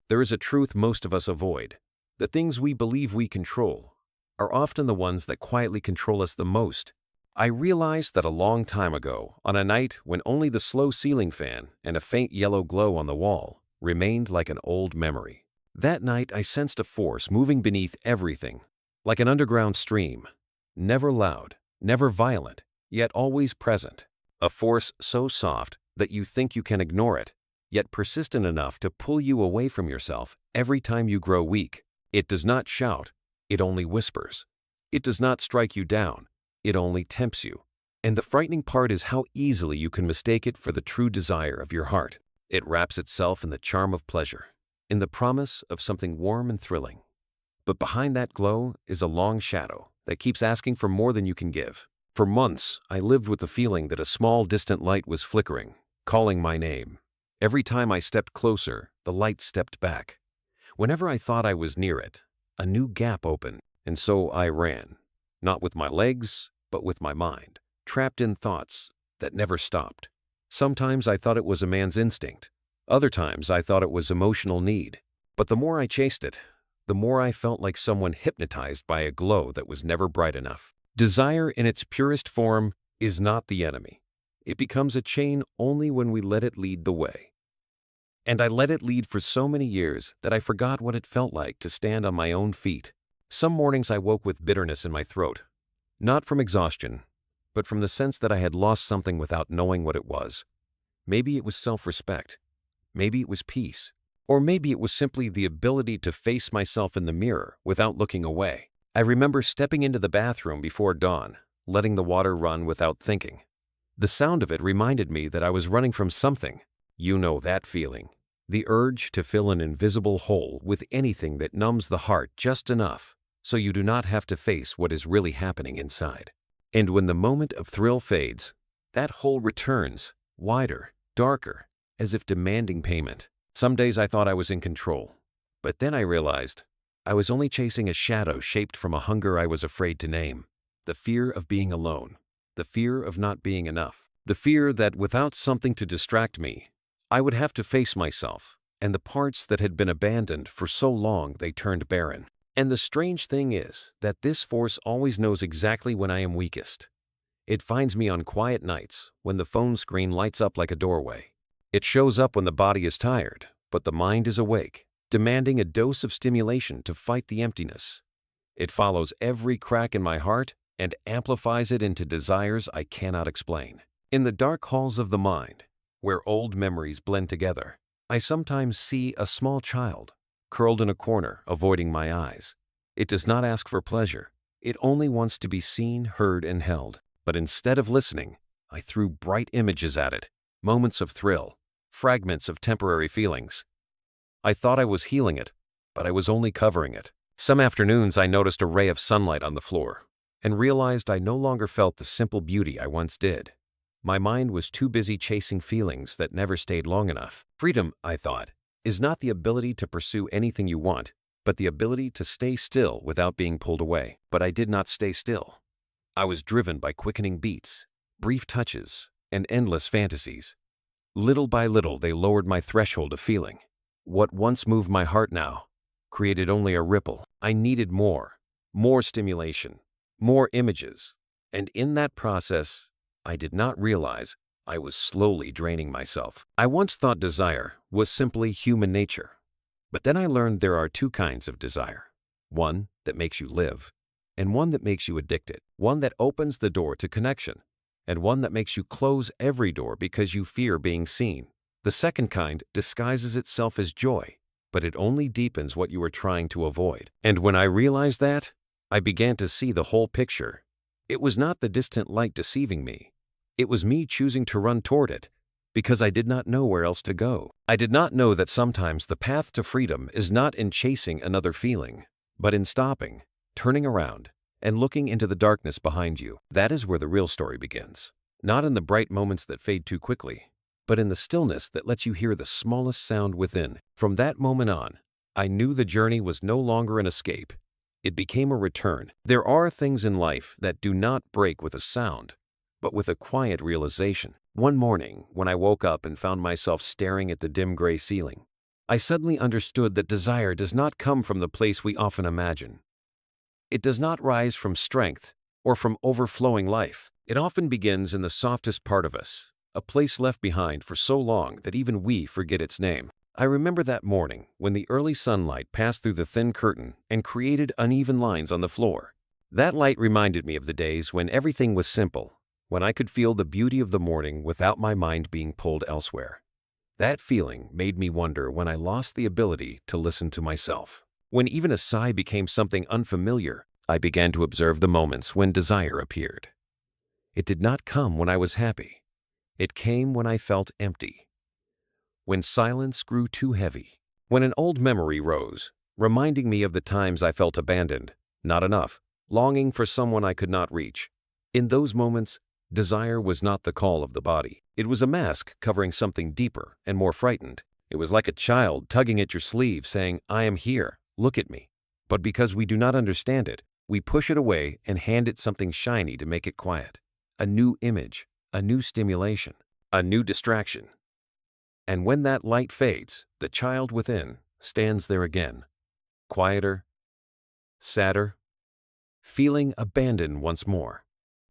There is a truth most of us avoid. The things we believe we control are often the ones that quietly control us the most. I realized that a long time ago, on a night when only the slow ceiling fan and a faint yellow glow on the wall remained like an old memory. That night I sensed a force moving beneath everything, like an underground stream, never loud, never violent, yet always present. A force so soft that you think you can ignore it, yet persistent enough to pull you away from yourself every time you grow weak. It does not shout, it only whispers. It does not strike you down, it only tempts you. And the frightening part is how easily you can mistake it for the true desire of your heart. It wraps itself in the charm of pleasure, in the promise of something warm and thrilling. But behind that glow is a long shadow that keeps asking for more than you can give. For months, I lived with the feeling that a small distant light was flickering, calling my name. Every time I stepped closer, the light stepped back. Whenever I thought I was near it, a new gap opened, and so I ran. Not with my legs, but with my mind, trapped in thoughts that never stopped. Sometimes I thought it was a man's instinct. Other times I thought it was emotional need. But the more I chased it, the more I felt like someone hypnotized by a glow that was never bright enough. Desire in its purest form is not the enemy. It becomes a chain only when we let it lead the way. And I let it lead for so many years that I forgot what it felt like to stand on my own feet. Some mornings I woke with bitterness in my throat, not from exhaustion, but from the sense that I had lost something without knowing what it was. Maybe it was self-respect. Maybe it was peace. Or maybe it was simply the ability to face myself in the mirror without looking away. I remember stepping into the bathroom before dawn, letting the water run without thinking. The sound of it reminded me that I was running from something. You know that feeling. The urge to fill an invisible hole with anything that numbs the heart just enough so you do not have to face what is really happening inside. And when the moment of thrill fades, that hole returns, wider, darker, as if demanding payment. Some days I thought I was in control, but then I realized I was only chasing a shadow shaped from a hunger I was afraid to name. The fear of being alone, the fear of not being enough, the fear that without something to distract me, I would have to face myself and the parts that had been abandoned for so long they turned barren. And the strange thing is that this force always knows exactly when I am weakest. It finds me on quiet nights when the phone screen lights up like a doorway. It shows up when the body is tired, but the mind is awake, demanding a dose of stimulation to fight the emptiness. It follows every crack in my heart and amplifies it into desires I cannot explain. In the dark halls of the mind, where old memories blend together, I sometimes see a small child, curled in a corner, avoiding my eyes. It does not ask for pleasure. It only wants to be seen, heard, and held. But instead of listening, I threw bright images at it, moments of thrill, fragments of temporary feelings. I thought I was healing it, but I was only covering it. Some afternoons I noticed a ray of sunlight on the floor and realized I no longer felt the simple beauty I once did. My mind was too busy chasing feelings that never stayed long enough. Freedom, I thought, is not the ability to pursue anything you want, but the ability to stay still without being pulled away. But I did not stay still. I was driven by quickening beats, brief touches, and endless fantasies. Little by little, they lowered my threshold of feeling. What once moved my heart now created only a ripple. I needed more stimulation, more images. And in that process, I did not realize I was slowly draining myself. I once thought desire was simply human nature. But then I learned there are two kinds of desire. One that makes you live, and one that makes you addicted. One that opens the door to connection, and one that makes you close every door because you fear being seen. The second kind disguises itself as joy, but it only deepens what you are trying to avoid. And when I realized that, I began to see the whole picture. It was not the distant light deceiving me. It was me choosing to run toward it, because I did not know where else to go. I did not know that sometimes the path to freedom is not in chasing another feeling, but in stopping, turning around, and looking into the darkness behind you. That is where the real story begins. Not in the bright moments that fade too quickly, but in the stillness that lets you hear the smallest sound within. From that moment on, I knew the journey was no longer an escape. It became a return. There are things in life that do not break with a sound, but with a quiet realization. One morning, when I woke up and found myself staring at the dim gray ceiling, I suddenly understood that desire does not come from the place we often imagine. It does not rise from strength or from overflowing life. It often begins in the softest part of us, a place left behind for so long that even we forget its name. I remember that morning when the early sunlight passed through the thin curtain and created uneven lines on the floor. That light reminded me of the days when everything was simple, when I could feel the beauty of the morning without my mind being pulled elsewhere. That feeling made me wonder when I lost the ability to listen to myself. When even a sigh became something unfamiliar, I began to observe the moments when desire appeared. It did not come when I was happy. It came when I felt empty. When silence grew too heavy. When an old memory rose, reminding me of the times I felt abandoned, not enough, longing for someone I could not reach. In those moments, desire was not the call of the body. It was a mask covering something deeper and more frightened. It was like a child tugging at your sleeve saying, "I am here, look at me." But because we do not understand it, we push it away and hand it something shiny to make it quiet. A new image, a new stimulation, a new distraction. And when that light fades, the child within stands there again, quieter, sadder, feeling abandoned once more.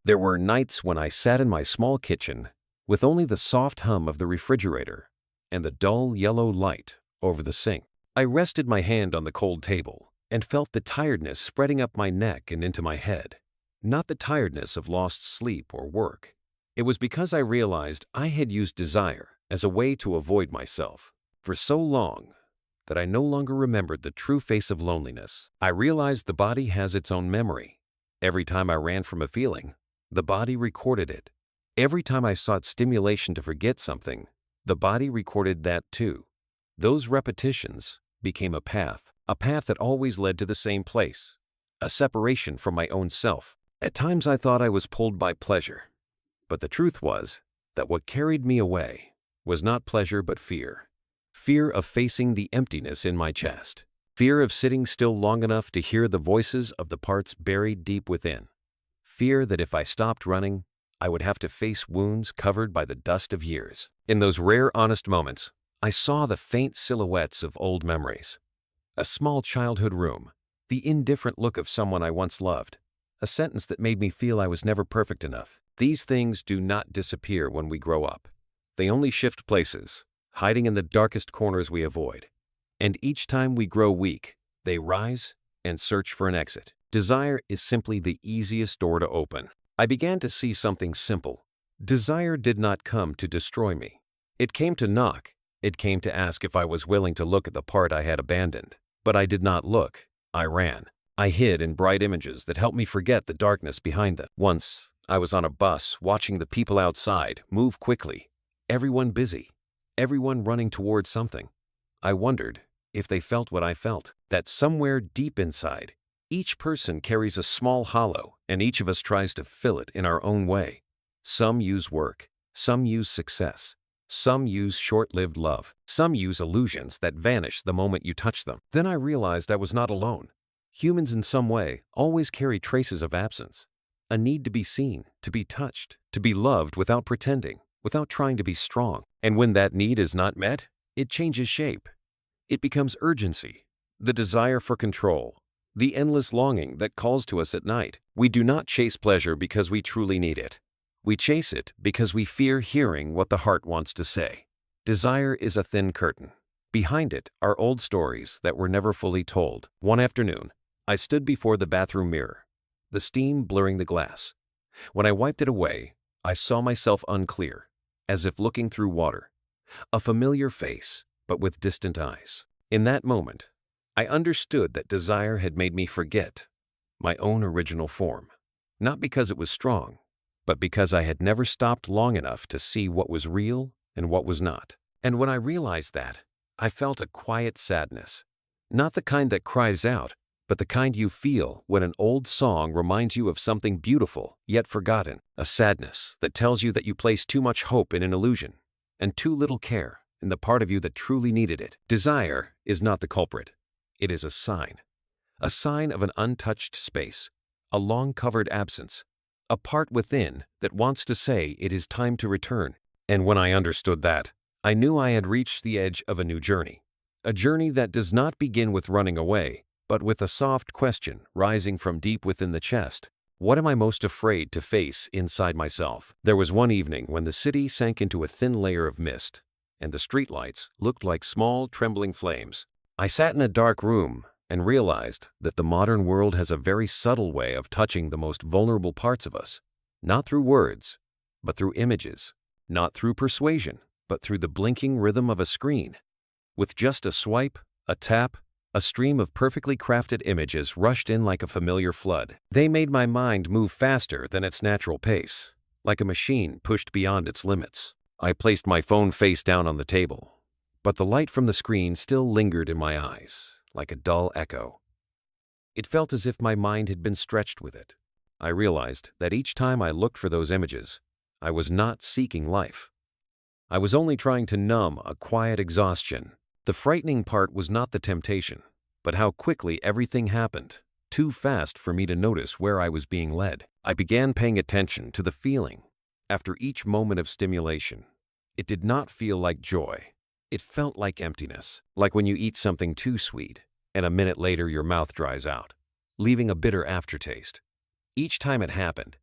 There were nights when I sat in my small kitchen with only the soft hum of the refrigerator and the dull yellow light over the sink. I rested my hand on the cold table and felt the tiredness spreading up my neck and into my head. Not the tiredness of lost sleep or work. It was because I realized I had used desire as a way to avoid myself for so long that I no longer remembered the true face of loneliness. I realized the body has its own memory. Every time I ran from a feeling, the body recorded it. Every time I sought stimulation to forget something, the body recorded that too. Those repetitions became a path that always led to the same place, a separation from my own self. At times I thought I was pulled by pleasure, but the truth was that what carried me away was not pleasure but fear. Fear of facing the emptiness in my chest. Fear of sitting still long enough to hear the voices of the parts buried deep within. Fear that if I stopped running, I would have to face wounds covered by the dust of years. In those rare honest moments, I saw the faint silhouettes of old memories. A small childhood room, the indifferent look of someone I once loved, a sentence that made me feel I was never perfect enough. These things do not disappear when we grow up. They only shift places, hiding in the darkest corners we avoid. And each time we grow weak, they rise and search for an exit. Desire is simply the easiest door to open. I began to see something simple. Desire did not come to destroy me. It came to knock. It came to ask if I was willing to look at the part I had abandoned. But I did not look. I ran. I hid in bright images that helped me forget the darkness behind them. Once, I was on a bus watching the people outside move quickly. Everyone busy. Everyone running towards something. I wondered if they felt what I felt. That somewhere deep inside, each person carries a small hollow, and each of us tries to fill it in our own way. Some use work. Some use success. Some use short-lived love. Some use illusions that vanish the moment you touch them. Then I realized I was not alone. Humans in some way always carry traces of absence. A need to be seen, to be touched, to be loved without pretending, without trying to be strong. And when that need is not met, it changes shape. It becomes urgency, the desire for control, the endless longing that calls to us at night. We do not chase pleasure because we truly need it. We chase it because we fear hearing what the heart wants to say. Desire is a thin curtain. Behind it are old stories that were never fully told. One afternoon, I stood before the bathroom mirror, the steam blurring the glass. When I wiped it away, I saw myself unclear, as if looking through water. A familiar face, but with distant eyes. In that moment, I understood that desire had made me forget my own original form. Not because it was strong, but because I had never stopped long enough to see what was real and what was not. And when I realized that, I felt a quiet sadness. Not the kind that cries out, but the kind you feel when an old song reminds you of something beautiful yet forgotten. A sadness that tells you that you placed too much hope in an illusion and too little care in the part of you that truly needed it. Desire is not the culprit. It is a sign of an untouched space, a long-covered absence, a part within that wants to say it is time to return. And when I understood that, I knew I had reached the edge of a new journey, A journey that does not begin with running away, but with a soft question rising from deep within the chest. What am I most afraid to face inside myself? There was one evening when the city sank into a thin layer of mist, and the streetlights looked like small, trembling flames. I sat in a dark room and realized that the modern world has a very subtle way of touching the most vulnerable parts of us, not through words, but through images, not through persuasion, but through the blinking rhythm of a screen. With just a swipe, a tap, a stream of perfectly crafted images rushed in like a familiar flood. They made my mind move faster than its natural pace, like a machine pushed beyond its limits. I placed my phone face down on the table, but the light from the screen still lingered in my eyes, like a dull echo. It felt as if my mind had been stretched with it. I realized that each time I looked for those images, I was not seeking life. I was only trying to numb a quiet exhaustion. The frightening part was not the temptation, but how quickly everything happened, too fast for me to notice where I was being led. I began paying attention to the feeling. After each moment of stimulation, it did not feel like joy. It felt like emptiness, like when you eat something too sweet, and a minute later your mouth dries out, leaving a bitter aftertaste. Each time it happened,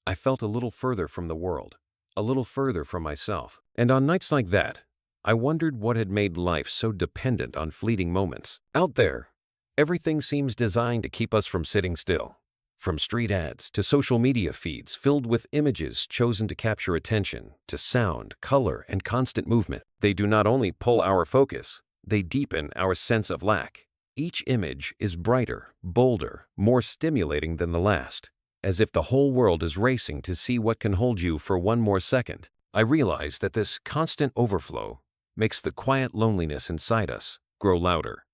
I felt a little further from the world, a little further from myself. And on nights like that, I wondered what had made life so dependent on fleeting moments. Out there, everything seems designed to keep us from sitting still. From street ads to social media feeds filled with images chosen to capture attention, to sound, color, and constant movement. They do not only pull our focus, they deepen our sense of lack. Each image is brighter, bolder, more stimulating than the last, as if the whole world is racing to see what can hold you for one more second. I realized that this constant overflow makes the quiet loneliness inside us grow louder.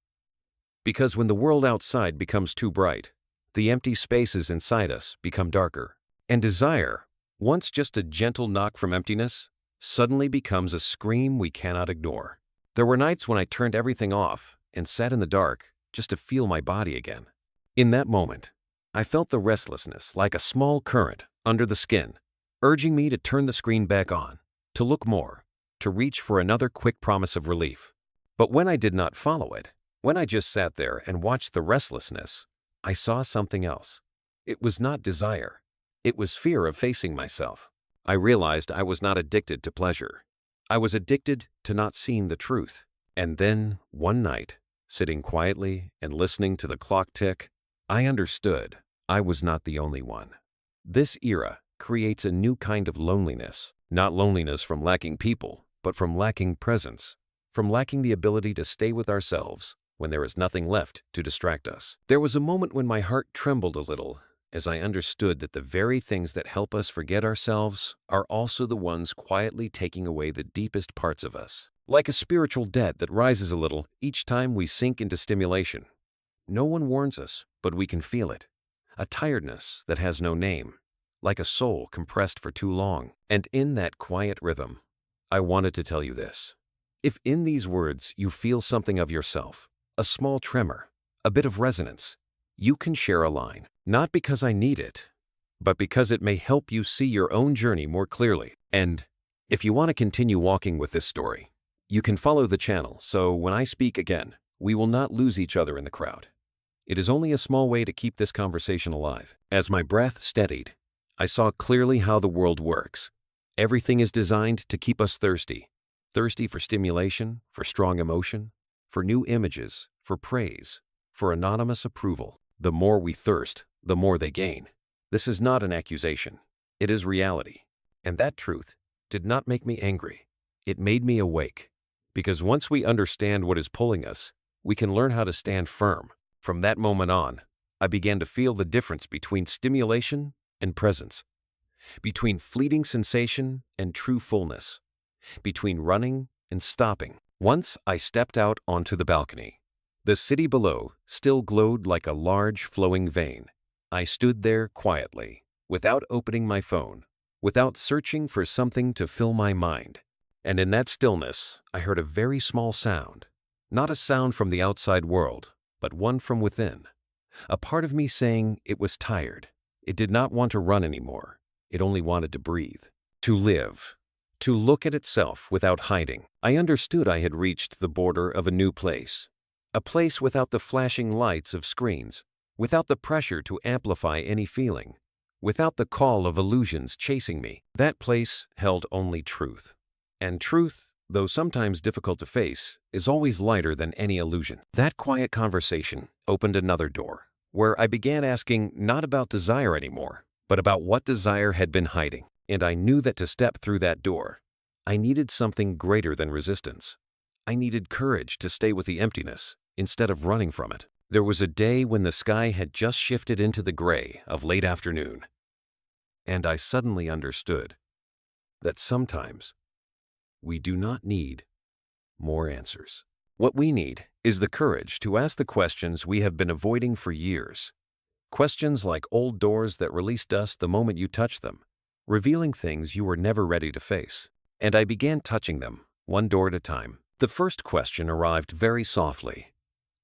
Because when the world outside becomes too bright, the empty spaces inside us become darker. And desire, once just a gentle knock from emptiness, suddenly becomes a scream we cannot ignore. There were nights when I turned everything off and sat in the dark just to feel my body again. In that moment, I felt the restlessness like a small current under the skin, urging me to turn the screen back on, to look more, to reach for another quick promise of relief. But when I did not follow it, when I just sat there and watched the restlessness, I saw something else. It was not desire. It was fear of facing myself. I realized I was not addicted to pleasure. I was addicted to not seeing the truth. And then, one night, sitting quietly and listening to the clock tick, I understood I was not the only one. This era creates a new kind of loneliness. Not loneliness from lacking people, but from lacking presence, from lacking the ability to stay with ourselves when there is nothing left to distract us. There was a moment when my heart trembled a little as I understood that the very things that help us forget ourselves are also the ones quietly taking away the deepest parts of us. Like a spiritual debt that rises a little each time we sink into stimulation. No one warns us, but we can feel it. A tiredness that has no name, like a soul compressed for too long. And in that quiet rhythm, I wanted to tell you this. If in these words you feel something of yourself, a small tremor, a bit of resonance, you can share a line, not because I need it, but because it may help you see your own journey more clearly. And if you want to continue walking with this story, you can follow the channel so when I speak again, we will not lose each other in the crowd. It is only a small way to keep this conversation alive. As my breath steadied, I saw clearly how the world works. Everything is designed to keep us thirsty. Thirsty for stimulation, for strong emotion, for new images, for praise, for anonymous approval. The more we thirst, the more they gain. This is not an accusation. It is reality. And that truth did not make me angry. It made me awake. Because once we understand what is pulling us, we can learn how to stand firm. From that moment on, I began to feel the difference between stimulation and presence, between fleeting sensation and true fullness, between running and stopping. Once I stepped out onto the balcony. The city below still glowed like a large flowing vein. I stood there quietly, without opening my phone, without searching for something to fill my mind. And in that stillness, I heard a very small sound, not a sound from the outside world, but one from within. A part of me saying it was tired. It did not want to run anymore. It only wanted to breathe, to live, to look at itself without hiding. I understood I had reached the border of a new place. A place without the flashing lights of screens, without the pressure to amplify any feeling, without the call of illusions chasing me. That place held only truth. And truth, though sometimes difficult to face, is always lighter than any illusion. That quiet conversation opened another door, where I began asking not about desire anymore, but about what desire had been hiding. And I knew that to step through that door, I needed something greater than resistance. I needed courage to stay with the emptiness instead of running from it. There was a day when the sky had just shifted into the gray of late afternoon, and I suddenly understood that sometimes we do not need more answers. What we need is the courage to ask the questions we have been avoiding for years. Questions like old doors that release dust the moment you touch them, revealing things you were never ready to face. And I began touching them, one door at a time. The first question arrived very softly.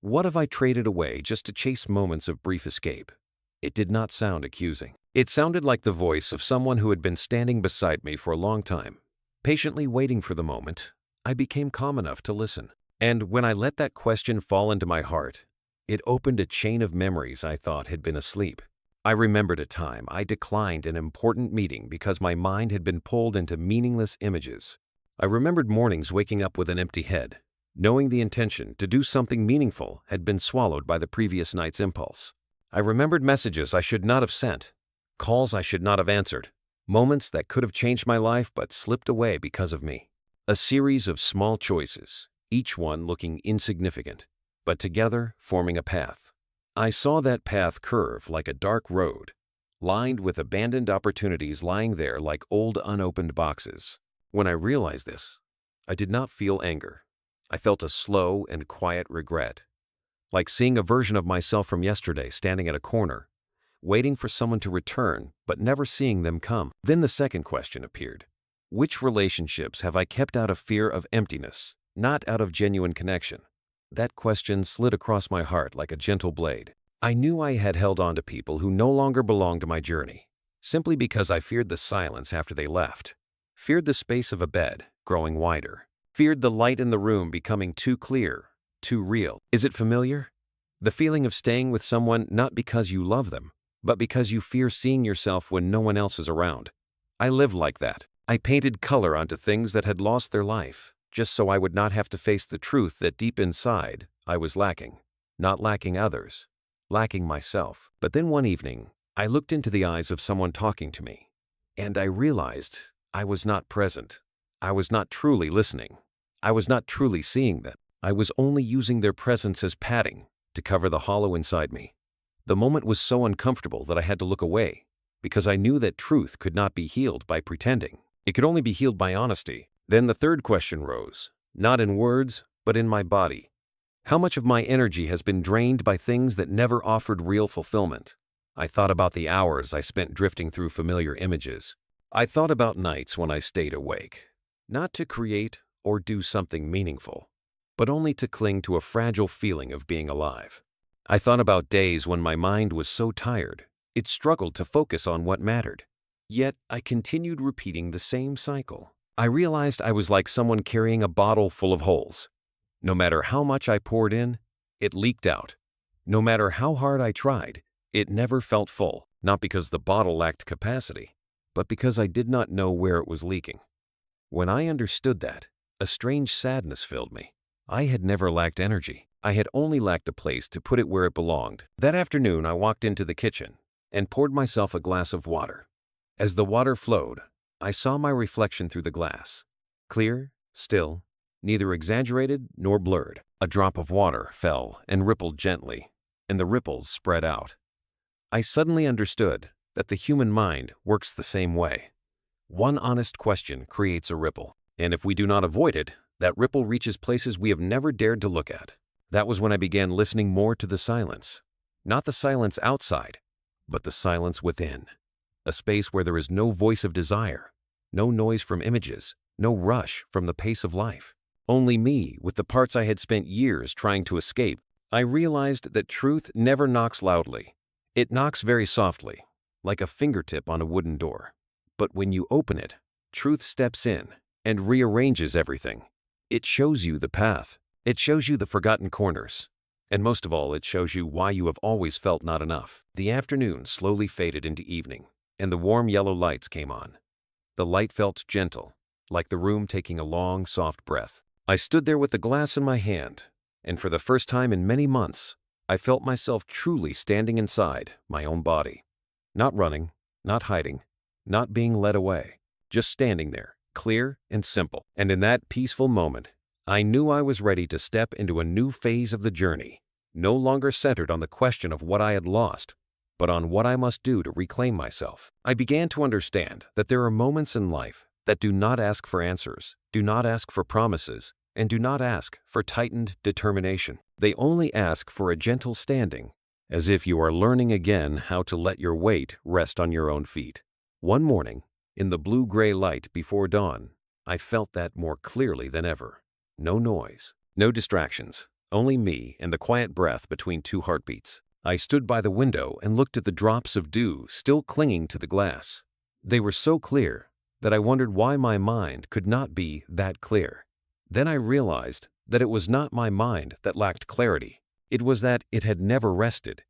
What have I traded away just to chase moments of brief escape? It did not sound accusing. It sounded like the voice of someone who had been standing beside me for a long time, patiently waiting for the moment I became calm enough to listen. And when I let that question fall into my heart, it opened a chain of memories I thought had been asleep. I remembered a time I declined an important meeting because my mind had been pulled into meaningless images. I remembered mornings waking up with an empty head, knowing the intention to do something meaningful had been swallowed by the previous night's impulse. I remembered messages I should not have sent, calls I should not have answered, moments that could have changed my life but slipped away because of me. A series of small choices, each one looking insignificant, but together forming a path. I saw that path curve like a dark road, lined with abandoned opportunities lying there like old unopened boxes. When I realized this, I did not feel anger. I felt a slow and quiet regret, like seeing a version of myself from yesterday standing at a corner, waiting for someone to return but never seeing them come. Then the second question appeared. Which relationships have I kept out of fear of emptiness, not out of genuine connection? That question slid across my heart like a gentle blade. I knew I had held on to people who no longer belonged to my journey, simply because I feared the silence after they left, feared the space of a bed growing wider, feared the light in the room becoming too clear, too real. Is it familiar? The feeling of staying with someone not because you love them, but because you fear seeing yourself when no one else is around. I lived like that. I painted color onto things that had lost their life, just so I would not have to face the truth that deep inside I was lacking. Not lacking others, lacking myself. But then one evening, I looked into the eyes of someone talking to me, and I realized I was not present. I was not truly listening. I was not truly seeing them. I was only using their presence as padding to cover the hollow inside me. The moment was so uncomfortable that I had to look away, because I knew that truth could not be healed by pretending. It could only be healed by honesty. Then the third question rose, not in words, but in my body. How much of my energy has been drained by things that never offered real fulfillment? I thought about the hours I spent drifting through familiar images. I thought about nights when I stayed awake, not to create or do something meaningful, but only to cling to a fragile feeling of being alive. I thought about days when my mind was so tired, it struggled to focus on what mattered. Yet I continued repeating the same cycle. I realized I was like someone carrying a bottle full of holes. No matter how much I poured in, it leaked out. No matter how hard I tried, it never felt full, not because the bottle lacked capacity, but because I did not know where it was leaking. When I understood that, a strange sadness filled me. I had never lacked energy. I had only lacked a place to put it where it belonged. That afternoon, I walked into the kitchen and poured myself a glass of water. As the water flowed, I saw my reflection through the glass. Clear, still, neither exaggerated nor blurred. A drop of water fell and rippled gently, and the ripples spread out. I suddenly understood that the human mind works the same way. One honest question creates a ripple, and if we do not avoid it, that ripple reaches places we have never dared to look at. That was when I began listening more to the silence. Not the silence outside, but the silence within. A space where there is no voice of desire, no noise from images, no rush from the pace of life. Only me with the parts I had spent years trying to escape. I realized that truth never knocks loudly. It knocks very softly, like a fingertip on a wooden door. But when you open it, truth steps in, and rearranges everything. It shows you the path. It shows you the forgotten corners. And most of all, it shows you why you have always felt not enough. The afternoon slowly faded into evening, and the warm yellow lights came on. The light felt gentle, like the room taking a long, soft breath. I stood there with the glass in my hand, and for the first time in many months, I felt myself truly standing inside my own body. Not running, not hiding, not being led away, just standing there, clear and simple. And in that peaceful moment, I knew I was ready to step into a new phase of the journey, no longer centered on the question of what I had lost, but on what I must do to reclaim myself. I began to understand that there are moments in life that do not ask for answers, do not ask for promises, and do not ask for tightened determination. They only ask for a gentle standing, as if you are learning again how to let your weight rest on your own feet. One morning, in the blue-gray light before dawn, I felt that more clearly than ever. No noise, no distractions, only me and the quiet breath between two heartbeats. I stood by the window and looked at the drops of dew still clinging to the glass. They were so clear that I wondered why my mind could not be that clear. Then I realized that it was not my mind that lacked clarity. It was that it had never rested.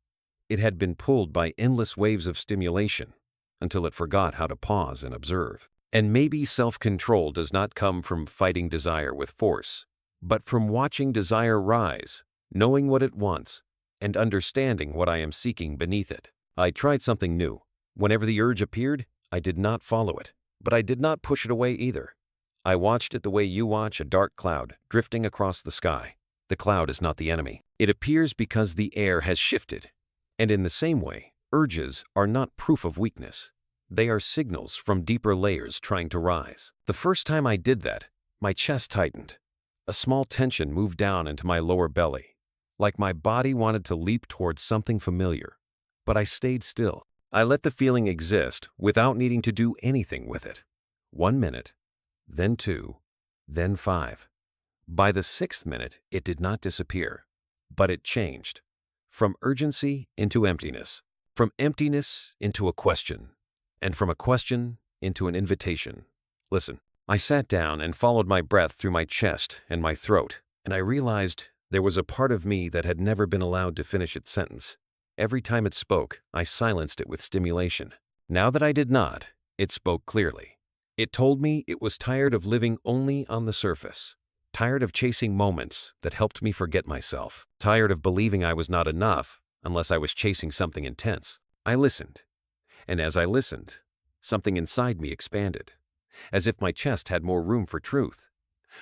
It had been pulled by endless waves of stimulation until it forgot how to pause and observe. And maybe self-control does not come from fighting desire with force, but from watching desire rise, knowing what it wants, and understanding what I am seeking beneath it. I tried something new. Whenever the urge appeared, I did not follow it, but I did not push it away either. I watched it the way you watch a dark cloud drifting across the sky. The cloud is not the enemy. It appears because the air has shifted. And in the same way, urges are not proof of weakness. They are signals from deeper layers trying to rise. The first time I did that, my chest tightened. A small tension moved down into my lower belly, like my body wanted to leap towards something familiar. But I stayed still. I let the feeling exist without needing to do anything with it. 1 minute, then 2, then 5. By the 6th minute, it did not disappear, but it changed. From urgency into emptiness, from emptiness into a question, and from a question into an invitation. Listen, I sat down and followed my breath through my chest and my throat, and I realized there was a part of me that had never been allowed to finish its sentence. Every time it spoke, I silenced it with stimulation. Now that I did not, it spoke clearly. It told me it was tired of living only on the surface, tired of chasing moments that helped me forget myself, tired of believing I was not enough unless I was chasing something intense. I listened. And as I listened, something inside me expanded, as if my chest had more room for truth.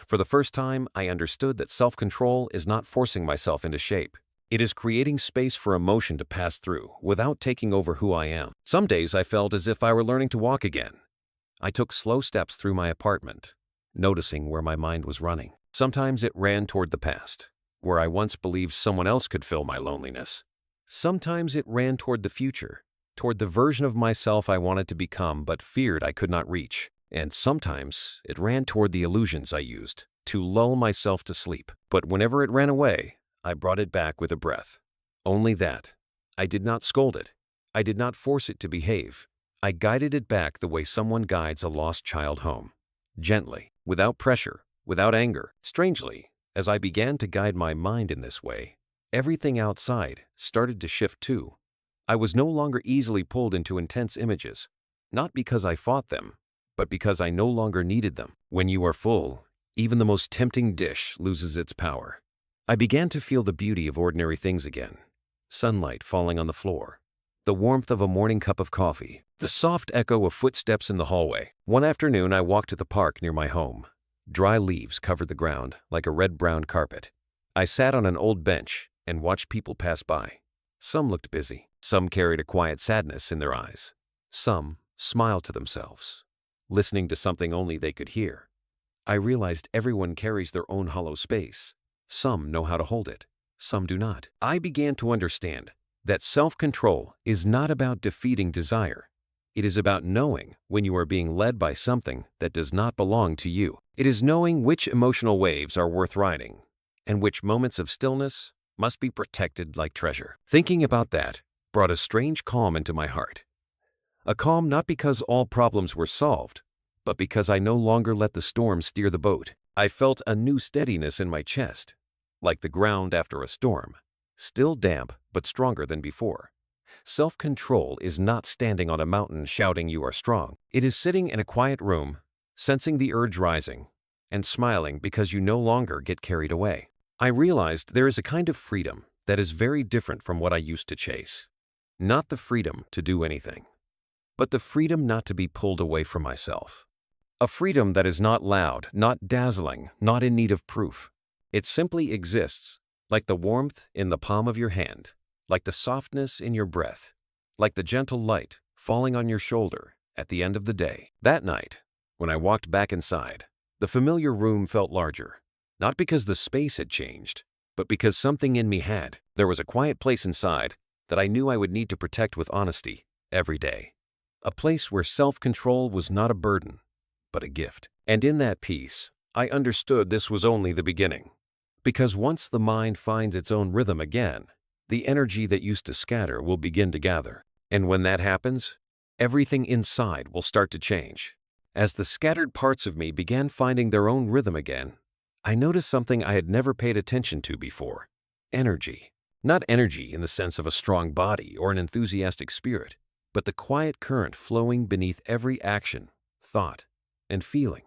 For the first time, I understood that self-control is not forcing myself into shape. It is creating space for emotion to pass through without taking over who I am. Some days I felt as if I were learning to walk again. I took slow steps through my apartment, noticing where my mind was running. Sometimes it ran toward the past, where I once believed someone else could fill my loneliness. Sometimes it ran toward the future, toward the version of myself I wanted to become but feared I could not reach. And sometimes it ran toward the illusions I used to lull myself to sleep. But whenever it ran away, I brought it back with a breath. Only that. I did not scold it. I did not force it to behave. I guided it back the way someone guides a lost child home. Gently, without pressure, without anger. Strangely, as I began to guide my mind in this way, everything outside started to shift too. I was no longer easily pulled into intense images, not because I fought them, but because I no longer needed them. When you are full, even the most tempting dish loses its power. I began to feel the beauty of ordinary things again. Sunlight falling on the floor, the warmth of a morning cup of coffee, the soft echo of footsteps in the hallway. One afternoon, I walked to the park near my home. Dry leaves covered the ground like a red-brown carpet. I sat on an old bench and watched people pass by. Some looked busy. Some carried a quiet sadness in their eyes. Some smiled to themselves, listening to something only they could hear. I realized everyone carries their own hollow space. Some know how to hold it. Some do not. I began to understand that self-control is not about defeating desire. It is about knowing when you are being led by something that does not belong to you. It is knowing which emotional waves are worth riding and which moments of stillness must be protected like treasure. Thinking about that brought a strange calm into my heart. A calm not because all problems were solved, but because I no longer let the storm steer the boat. I felt a new steadiness in my chest, like the ground after a storm, still damp but stronger than before. Self-control is not standing on a mountain shouting you are strong. It is sitting in a quiet room, sensing the urge rising, and smiling because you no longer get carried away. I realized there is a kind of freedom that is very different from what I used to chase. Not the freedom to do anything, but the freedom not to be pulled away from myself. A freedom that is not loud, not dazzling, not in need of proof. It simply exists, like the warmth in the palm of your hand, like the softness in your breath, like the gentle light falling on your shoulder at the end of the day. That night, when I walked back inside, the familiar room felt larger, not because the space had changed, but because something in me had. There was a quiet place inside that I knew I would need to protect with honesty every day. A place where self-control was not a burden, but a gift. And in that peace, I understood this was only the beginning. Because once the mind finds its own rhythm again, the energy that used to scatter will begin to gather. And when that happens, everything inside will start to change. As the scattered parts of me began finding their own rhythm again, I noticed something I had never paid attention to before. Energy. Not energy in the sense of a strong body or an enthusiastic spirit, but the quiet current flowing beneath every action, thought, and feeling.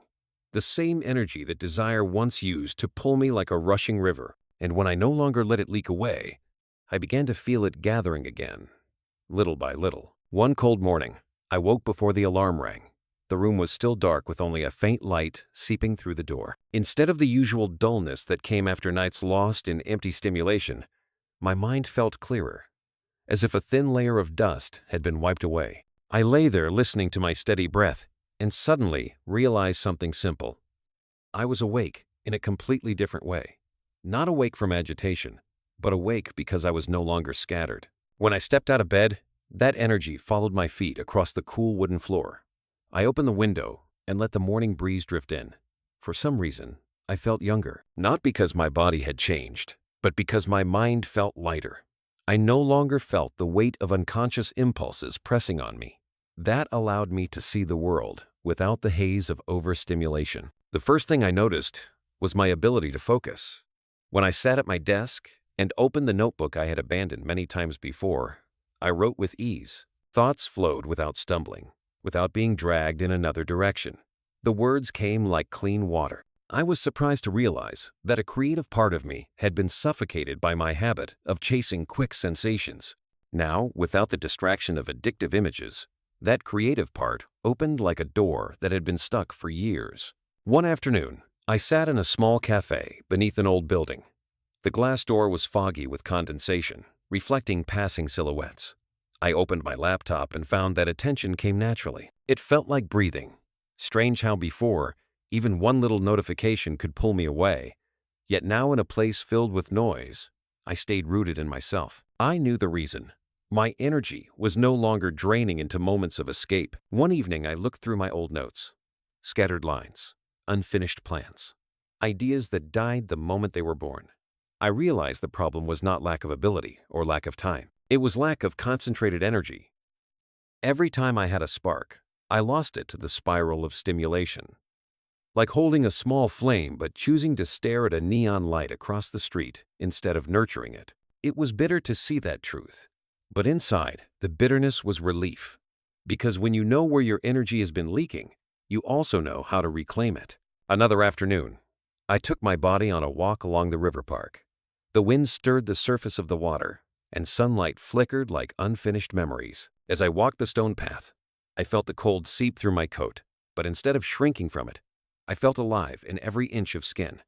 The same energy that desire once used to pull me like a rushing river, and when I no longer let it leak away, I began to feel it gathering again, little by little. One cold morning, I woke before the alarm rang. The room was still dark with only a faint light seeping through the door. Instead of the usual dullness that came after nights lost in empty stimulation, my mind felt clearer, as if a thin layer of dust had been wiped away. I lay there listening to my steady breath and suddenly realized something simple. I was awake in a completely different way. Not awake from agitation, but awake because I was no longer scattered. When I stepped out of bed, that energy followed my feet across the cool wooden floor. I opened the window and let the morning breeze drift in. For some reason, I felt younger. Not because my body had changed, but because my mind felt lighter. I no longer felt the weight of unconscious impulses pressing on me. That allowed me to see the world without the haze of overstimulation. The first thing I noticed was my ability to focus. When I sat at my desk and opened the notebook I had abandoned many times before, I wrote with ease. Thoughts flowed without stumbling, without being dragged in another direction. The words came like clean water. I was surprised to realize that a creative part of me had been suffocated by my habit of chasing quick sensations. Now, without the distraction of addictive images, that creative part opened like a door that had been stuck for years. One afternoon, I sat in a small cafe beneath an old building. The glass door was foggy with condensation, reflecting passing silhouettes. I opened my laptop and found that attention came naturally. It felt like breathing. Strange how before, even one little notification could pull me away. Yet now in a place filled with noise, I stayed rooted in myself. I knew the reason. My energy was no longer draining into moments of escape. One evening I looked through my old notes. Scattered lines, unfinished plans, ideas that died the moment they were born. I realized the problem was not lack of ability or lack of time. It was lack of concentrated energy. Every time I had a spark, I lost it to the spiral of stimulation. Like holding a small flame but choosing to stare at a neon light across the street instead of nurturing it. It was bitter to see that truth. But inside, the bitterness was relief. Because when you know where your energy has been leaking, you also know how to reclaim it. Another afternoon, I took my body on a walk along the river park. The wind stirred the surface of the water, and sunlight flickered like unfinished memories. As I walked the stone path, I felt the cold seep through my coat, but instead of shrinking from it, I felt alive in every inch of skin.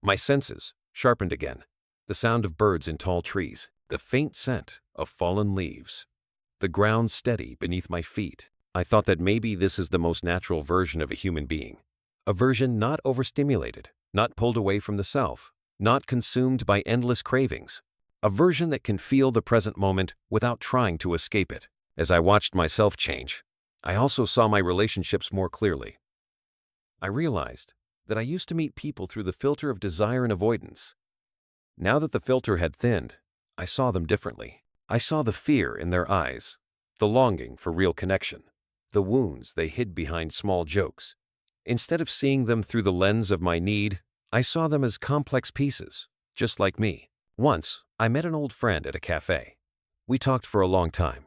My senses sharpened again, the sound of birds in tall trees, the faint scent of fallen leaves, the ground steady beneath my feet. I thought that maybe this is the most natural version of a human being, a version not overstimulated, not pulled away from the self, not consumed by endless cravings, a version that can feel the present moment without trying to escape it. As I watched myself change, I also saw my relationships more clearly. I realized that I used to meet people through the filter of desire and avoidance. Now that the filter had thinned, I saw them differently. I saw the fear in their eyes, the longing for real connection, the wounds they hid behind small jokes. Instead of seeing them through the lens of my need, I saw them as complex pieces, just like me. Once, I met an old friend at a cafe. We talked for a long time,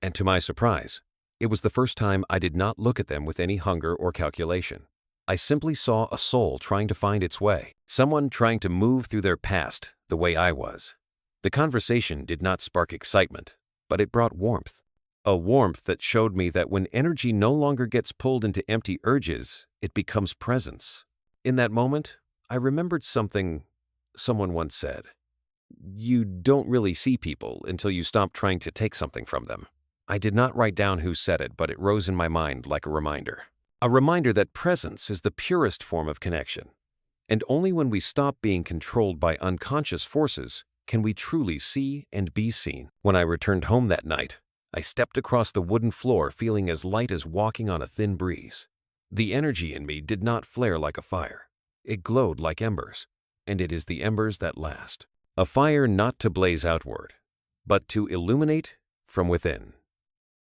and to my surprise, it was the first time I did not look at them with any hunger or calculation. I simply saw a soul trying to find its way, someone trying to move through their past the way I was. The conversation did not spark excitement, but it brought warmth. A warmth that showed me that when energy no longer gets pulled into empty urges, it becomes presence. In that moment, I remembered something someone once said. You don't really see people until you stop trying to take something from them. I did not write down who said it, but it rose in my mind like a reminder. A reminder that presence is the purest form of connection. And only when we stop being controlled by unconscious forces can we truly see and be seen. When I returned home that night, I stepped across the wooden floor feeling as light as walking on a thin breeze. The energy in me did not flare like a fire. It glowed like embers, and it is the embers that last. A fire not to blaze outward, but to illuminate from within.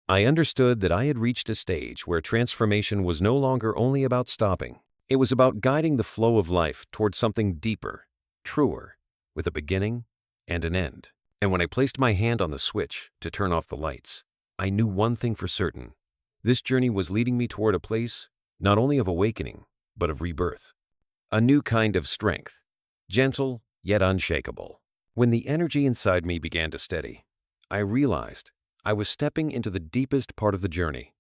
I understood that I had reached a stage where transformation was no longer only about stopping. It was about guiding the flow of life towards something deeper, truer, with a beginning and an end. And when I placed my hand on the switch to turn off the lights, I knew one thing for certain. This journey was leading me toward a place not only of awakening, but of rebirth. A new kind of strength, gentle yet unshakable. When the energy inside me began to steady, I realized I was stepping into the deepest part of the journey,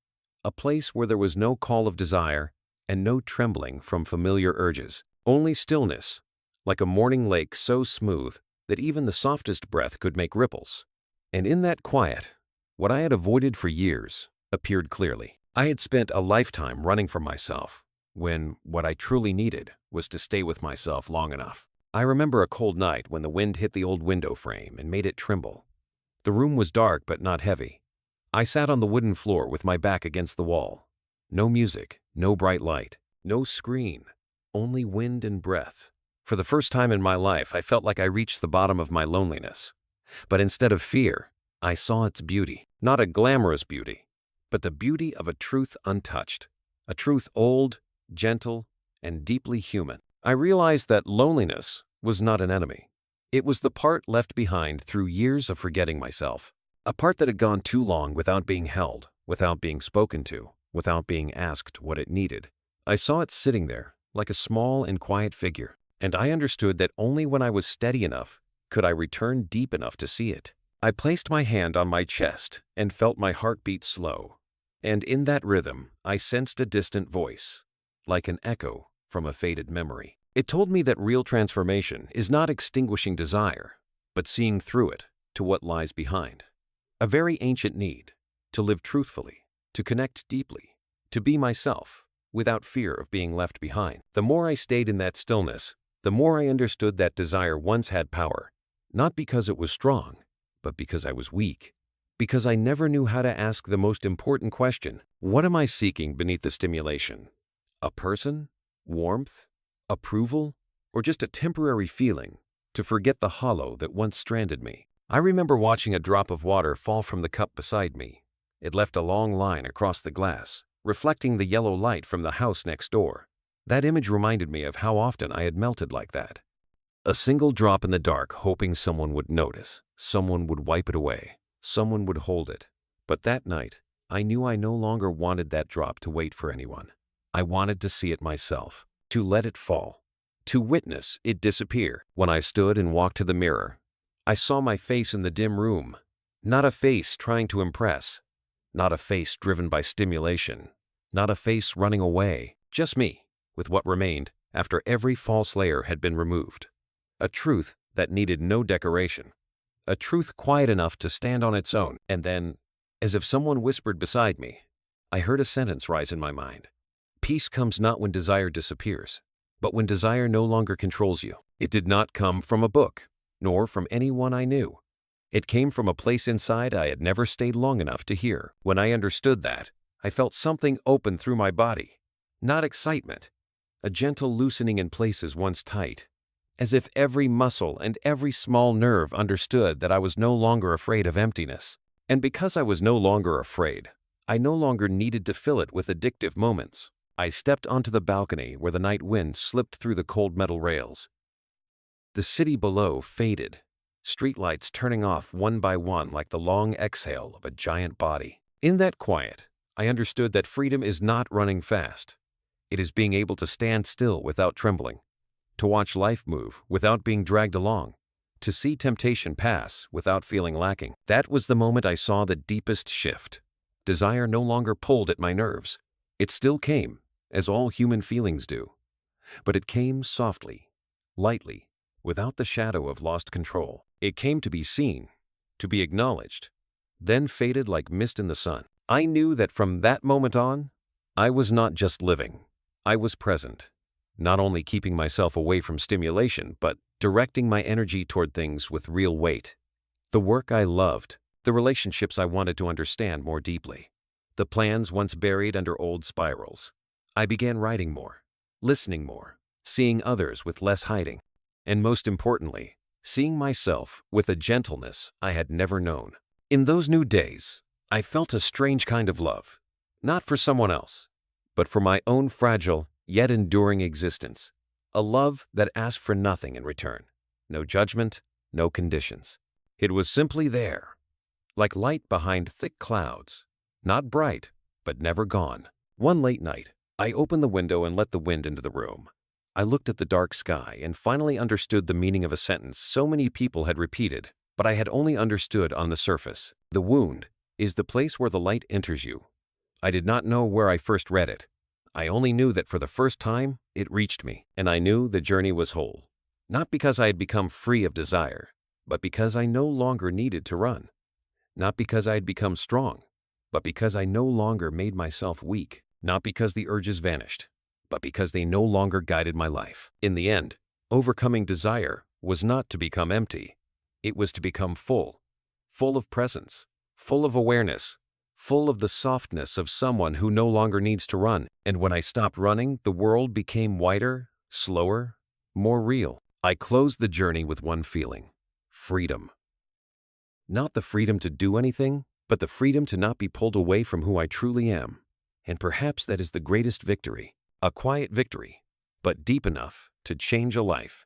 a place where there was no call of desire and no trembling from familiar urges, only stillness, like a morning lake so smooth that even the softest breath could make ripples. And in that quiet, what I had avoided for years appeared clearly. I had spent a lifetime running from myself, when what I truly needed was to stay with myself long enough. I remember a cold night when the wind hit the old window frame and made it tremble. The room was dark but not heavy. I sat on the wooden floor with my back against the wall. No music, no bright light, no screen, only wind and breath. For the first time in my life, I felt like I reached the bottom of my loneliness. But instead of fear, I saw its beauty. Not a glamorous beauty, but the beauty of a truth untouched. A truth old, gentle, and deeply human. I realized that loneliness was not an enemy. It was the part left behind through years of forgetting myself. A part that had gone too long without being held, without being spoken to, without being asked what it needed. I saw it sitting there, like a small and quiet figure. And I understood that only when I was steady enough could I return deep enough to see it. I placed my hand on my chest and felt my heart beat slow. And in that rhythm, I sensed a distant voice, like an echo from a faded memory. It told me that real transformation is not extinguishing desire, but seeing through it to what lies behind. A very ancient need, to live truthfully, to connect deeply, to be myself, without fear of being left behind. The more I stayed in that stillness, the more I understood that desire once had power, not because it was strong, but because I was weak. Because I never knew how to ask the most important question. What am I seeking beneath the stimulation? A person? Warmth? Approval? Or just a temporary feeling to forget the hollow that once stranded me? I remember watching a drop of water fall from the cup beside me. It left a long line across the glass, reflecting the yellow light from the house next door. That image reminded me of how often I had melted like that. A single drop in the dark, hoping someone would notice, someone would wipe it away, someone would hold it. But that night, I knew I no longer wanted that drop to wait for anyone. I wanted to see it myself, to let it fall, to witness it disappear. When I stood and walked to the mirror, I saw my face in the dim room. Not a face trying to impress, not a face driven by stimulation, not a face running away, just me, with what remained after every false layer had been removed. A truth that needed no decoration. A truth quiet enough to stand on its own. And then, as if someone whispered beside me, I heard a sentence rise in my mind. Peace comes not when desire disappears, but when desire no longer controls you. It did not come from a book, nor from anyone I knew. It came from a place inside I had never stayed long enough to hear. When I understood that, I felt something open through my body. Not excitement, a gentle loosening in places once tight, as if every muscle and every small nerve understood that I was no longer afraid of emptiness. And because I was no longer afraid, I no longer needed to fill it with addictive moments. I stepped onto the balcony where the night wind slipped through the cold metal rails. The city below faded, streetlights turning off one by one like the long exhale of a giant body. In that quiet, I understood that freedom is not running fast. It is being able to stand still without trembling, to watch life move without being dragged along, to see temptation pass without feeling lacking. That was the moment I saw the deepest shift. Desire no longer pulled at my nerves. It still came, as all human feelings do. But it came softly, lightly, without the shadow of lost control. It came to be seen, to be acknowledged, then faded like mist in the sun. I knew that from that moment on, I was not just living. I was present, not only keeping myself away from stimulation, but directing my energy toward things with real weight. The work I loved, the relationships I wanted to understand more deeply, the plans once buried under old spirals. I began writing more, listening more, seeing others with less hiding, and most importantly, seeing myself with a gentleness I had never known. In those new days, I felt a strange kind of love, not for someone else, but for my own fragile yet enduring existence. A love that asked for nothing in return. No judgment, no conditions. It was simply there, like light behind thick clouds, not bright, but never gone. One late night, I opened the window and let the wind into the room. I looked at the dark sky and finally understood the meaning of a sentence so many people had repeated, but I had only understood on the surface. The wound is the place where the light enters you. I did not know where I first read it. I only knew that for the first time, it reached me, and I knew the journey was whole. Not because I had become free of desire, but because I no longer needed to run. Not because I had become strong, but because I no longer made myself weak. Not because the urges vanished, but because they no longer guided my life. In the end, overcoming desire was not to become empty. It was to become full of presence, full of awareness, full of the softness of someone who no longer needs to run. And when I stopped running, the world became wider, slower, more real. I closed the journey with one feeling: freedom. Not the freedom to do anything, but the freedom to not be pulled away from who I truly am. And perhaps that is the greatest victory. A quiet victory, but deep enough to change a life.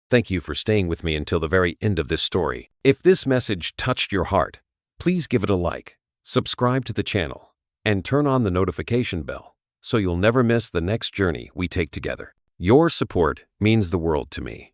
Thank you for staying with me until the very end of this story. If this message touched your heart, please give it a like, subscribe to the channel, and turn on the notification bell so you'll never miss the next journey we take together. Your support means the world to me.